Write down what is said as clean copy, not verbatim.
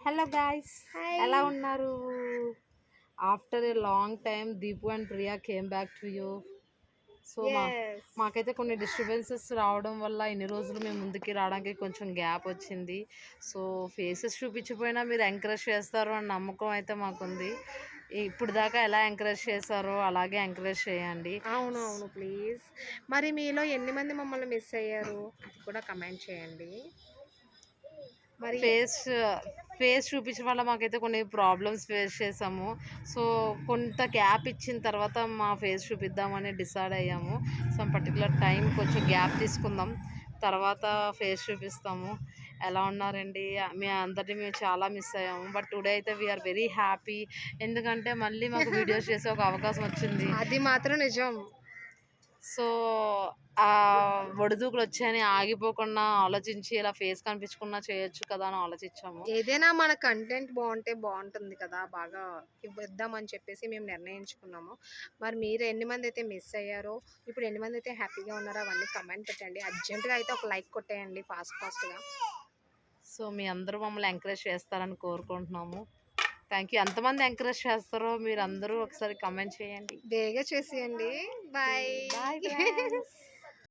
Hello guys, hi. ఎలా ఉన్నారు? After a long time Deepu and Priya came back to you. So yes. మాకైతే కొన్ని disturbances రావడం వల్ల ఇన్ని రోజులు మేము ముందుకి రావడానికి కొంచెం గ్యాప్ వచ్చింది. సో ఫేసెస్ చూపించిపోయినా మీరు ఎంకరేజ్ చేస్తారు అని నమ్మకం అయితే మాకుంది. ఇప్పుడు దాకా ఎలా ఎంకరేజ్ చేశారో అలాగే ఎంకరేజ్ చేయండి. అవును ప్లీజ్. మరి మీలో ఎన్ని మంది మమ్మల్ని మిస్ అయ్యారు అది కూడా కమెంట్ చేయండి. మరి ఫేస్ ఫేస్ చూపించడం వల్ల మాకైతే కొన్ని ప్రాబ్లమ్స్ ఫేస్ చేసాము. సో కొంత గ్యాప్ ఇచ్చిన తర్వాత మా ఫేస్ చూపిద్దామని డిసైడ్ అయ్యాము. సమ్ పర్టికులర్ టైం కొంచెం గ్యాప్ తీసుకుందాం, తర్వాత ఫేస్ చూపిస్తాము. ఎలా ఉన్నారండి? మీ అందరినీ మేము చాలా మిస్ అయ్యాము. బట్ టుడే అయితే వీఆర్ వెరీ హ్యాపీ. ఎందుకంటే మళ్ళీ మాకు వీడియోస్ చేసే ఒక అవకాశం వచ్చింది. అది మాత్రం నిజం. సో ఆ ఒడిదుడుకులు వచ్చాయని ఆగిపోకుండా ఆలోచించి ఇలా ఫేస్ కనిపించకుండా చేయొచ్చు కదా అని ఆలోచించాము. ఏదైనా మన కంటెంట్ బాగుంటే బాగుంటుంది కదా, బాగా ఇద్దామని చెప్పేసి మేము నిర్ణయించుకున్నాము. మరి మీరు ఎన్ని మంది అయితే మిస్ అయ్యారో, ఇప్పుడు ఎన్ని మంది అయితే హ్యాపీగా ఉన్నారో అవన్నీ కమెంట్ పెట్టండి. అర్జెంటుగా అయితే ఒక లైక్ కొట్టేయండి ఫాస్ట్గా. సో మీ అందరూ మమ్మల్ని ఎంకరేజ్ చేస్తారని కోరుకుంటున్నాము. Thank you. ఎంతమంది ఎంకరేజ్ చేస్తారో మీరు అందరూ ఒకసారి కమెంట్ చేయండి. బేగా చేసేయండి. బాయ్. బాయ్.